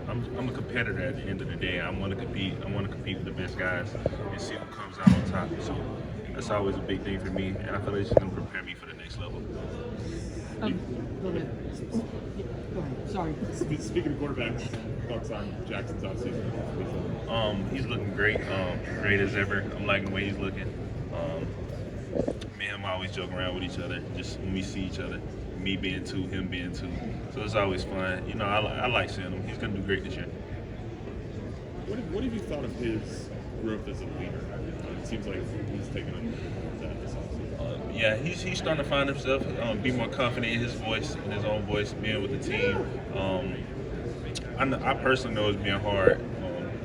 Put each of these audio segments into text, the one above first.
I'm a competitor at the end of the day. I want to compete. I want to compete with the best guys and see who comes out on top. So that's always a big thing for me, and I feel like it's going to prepare me for the next level. Go ahead. Go ahead. Sorry. Speaking of quarterbacks, thoughts on Jackson's offseason? He's looking great, great as ever. I'm liking the way he's looking. Me and him always joke around with each other, just when we see each other. Me being two, him being two. So it's always fun. You know, I like seeing him. He's going to do great this year. What have you thought of his growth as a leader? It seems like he's taken on that this offseason. Yeah, he's starting to find himself, be more confident in his voice, in his own voice, being with the team. I personally know it's been hard,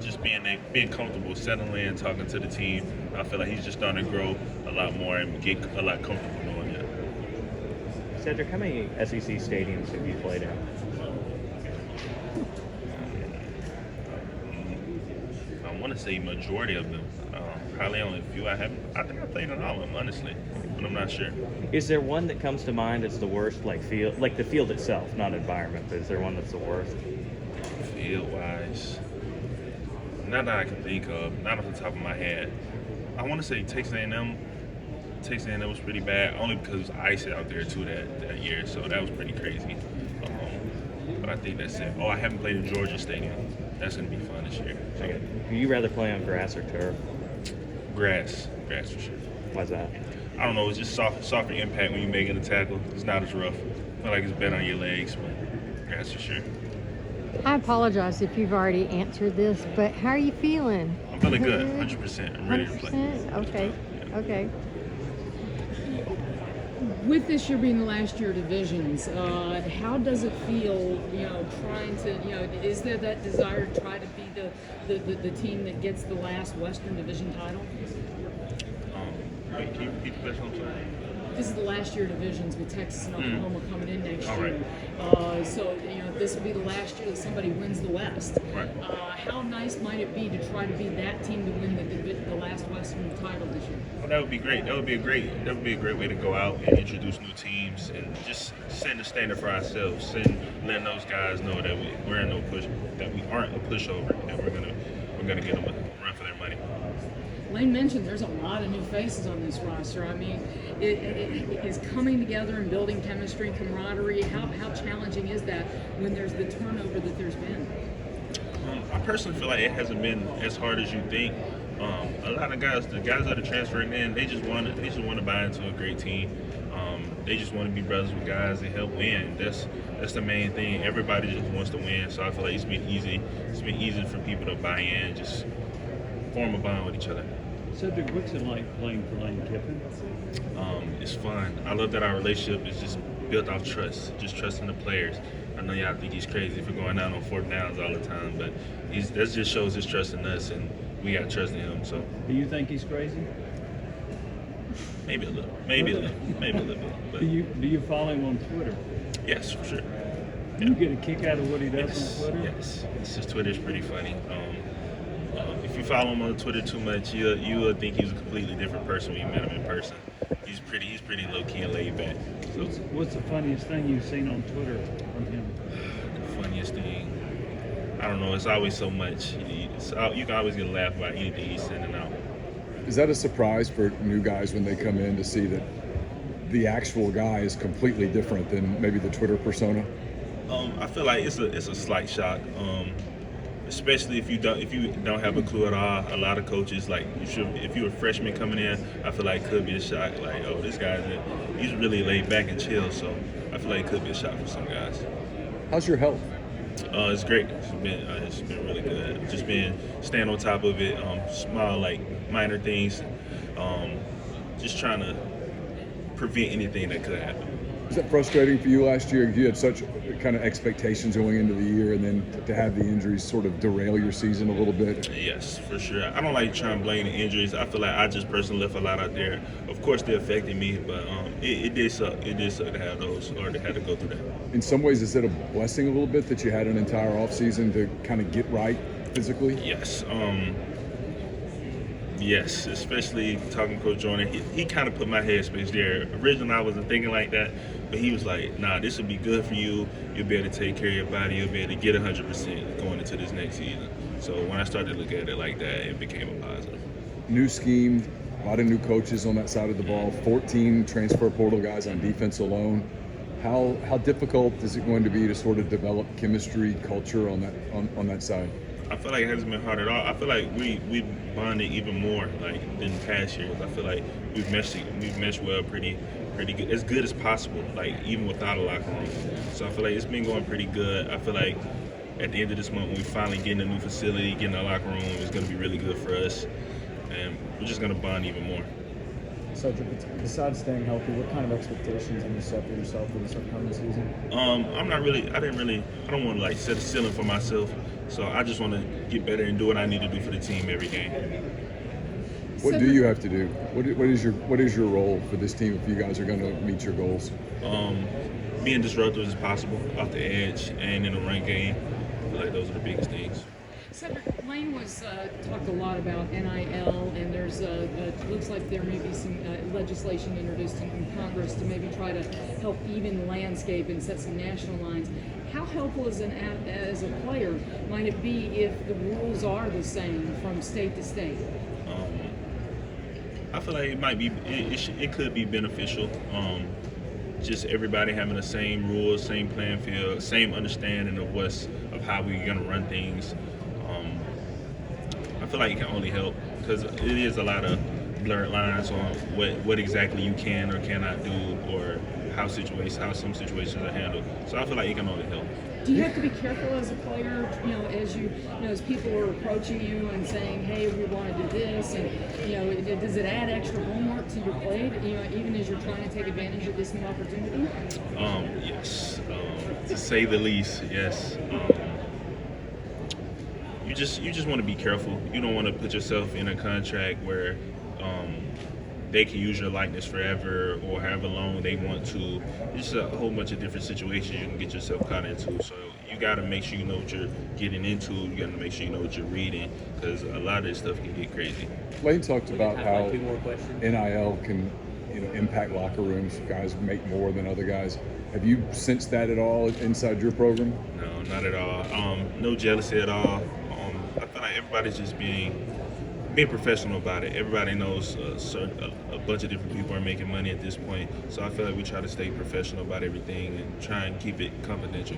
just being comfortable, settling in, talking to the team. I feel like he's just starting to grow a lot more and get a lot comfortable knowing that. Cedric, how many SEC stadiums have you played in? I want to say majority of them. Probably only a few. I think I played in all of them, honestly, but I'm not sure. Is there one that comes to mind as the worst, like the field itself, not environment, but is there one that's the worst? Field-wise, not that I can think of, not off the top of my head. I want to say Texas A&M. Texas A&M was pretty bad, only because it was ice out there too that year, so that was pretty crazy. But I think that's it. Oh, I haven't played in Georgia Stadium. That's gonna be fun this year. So. Okay. Do you rather play on grass or turf? Grass for sure. Why's that? I don't know. It's just softer impact when you're making a tackle. It's not as rough. I feel like it's better on your legs, but grass for sure. I apologize if you've already answered this, but how are you feeling? I'm feeling good, 100%. I'm ready to play. 100%? Okay. Yeah. Okay. With this year being the last year of divisions, how does it feel, trying to, is there that desire to try to be the team that gets the last Western Division title? Wait, can you repeat the question? I'm sorry. This is the last year of divisions with Texas and Oklahoma coming in next All year. right. So, this will be the last year that somebody wins the West. Right. How nice might it be to try to be that team to win the last Western title this year? Well, that would be great. That would be a great way to go out and introduce new teams and just setting the standard for ourselves, letting those guys know that we're in no push, that we aren't a pushover, and we're gonna get them a run for their money. Lane mentioned there's a lot of new faces on this roster. I mean, it is coming together and building chemistry, camaraderie. How challenging is that when there's the turnover that there's been? I personally feel like it hasn't been as hard as you think. A lot of the guys that are transferring in, they just want to buy into a great team. They just want to be brothers with guys and help win. That's the main thing. Everybody just wants to win. So I feel like it's been easy. It's been easy for people to buy in, just form a bond with each other. Cedric, what's it like playing for Lane Kiffin? It's fun. I love that our relationship is just built off trust, just trusting the players. I know y'all think he's crazy for going out on fourth downs all the time, but that just shows his trust in us, and we got trust in him. So Do you think he's crazy? maybe a little bit. But Do you follow him on Twitter? yes, for sure. Do you get a kick out of what he does on Twitter? Yes. His Twitter's pretty funny. If you follow him on Twitter too much, you'll think he's a completely different person when you met him in person. He's pretty low key and laid back. So What's the funniest thing you've seen on Twitter from him? the funniest thing, I don't know. It's always so much. You can always get a laugh about anything he's sending out. Is that a surprise for new guys when they come in to see that the actual guy is completely different than maybe the Twitter persona? I feel like it's a slight shock, especially if you don't have a clue at all. A lot of coaches, like, if you're a freshman coming in, I feel like it could be a shock. Like, oh, this guy's he's really laid back and chill. So I feel like it could be a shock for some guys. How's your health? It's great. It's been really good. Just staying on top of it. Small, like, minor things. Just trying to prevent anything that could happen. Was that frustrating for you last year? You had such kind of expectations going into the year, and then to have the injuries sort of derail your season a little bit? Yes, for sure. I don't like trying to blame the injuries. I feel like I just personally left a lot out there. Of course, they affected me, but it did suck. It did suck to have those, or to have to go through that. In some ways, is it a blessing a little bit that you had an entire offseason to kind of get right physically? Yes. Yes, especially talking to Coach Jordan. He kind of put my headspace there. Originally, I wasn't thinking like that, but he was like, nah, this would be good for you. You'll be able to take care of your body. You'll be able to get 100% going into this next season. So when I started to look at it like that, it became a positive. New scheme, a lot of new coaches on that side of the ball, 14 transfer portal guys on defense alone. How difficult is it going to be to sort of develop chemistry, culture on that side? I feel like it hasn't been hard at all. I feel like we bonded even more like than past years. I feel like we've meshed well pretty good, as good as possible, like even without a locker room. So I feel like it's been going pretty good. I feel like at the end of this month when we finally get in a new facility, getting a locker room, it's gonna be really good for us. And we're just gonna bond even more. Cedric, besides staying healthy, what kind of expectations have you set for yourself for this upcoming season? I don't want to like set a ceiling for myself. So I just want to get better and do what I need to do for the team every game. What do you have to do? What is your role for this team if you guys are going to meet your goals? Being disruptive as possible off the edge and in the run game. I feel like those are the biggest things. Cedric, Lane was talked a lot about NIL, and there's looks like there may be some legislation introduced in Congress to maybe try to help even the landscape and set some national lines. How helpful as a player might it be if the rules are the same from state to state? I feel like it might be. It could be beneficial. Just everybody having the same rules, same playing field, same understanding of how we're gonna run things. I feel like it can only help because it is a lot of blurred lines on what exactly you can or cannot do, or how some situations are handled. So I feel like it can only help. Do you have to be careful as a player, as people are approaching you and saying, hey, we want to do this, and does it add extra homework to your play, even as you're trying to take advantage of this new opportunity? Yes, to say the least, yes. You just want to be careful. You don't want to put yourself in a contract where they can use your likeness forever or however long they want to. It's just a whole bunch of different situations you can get yourself caught into. So you got to make sure you know what you're getting into. You got to make sure you know what you're reading, because a lot of this stuff can get crazy. Lane talked about have, how like, 2 more questions? NIL can impact locker rooms. Guys make more than other guys. Have you sensed that at all inside your program? No, not at all. No jealousy at all. I feel like everybody's just being professional about it. Everybody knows a bunch of different people are making money at this point. So I feel like we try to stay professional about everything and try and keep it confidential.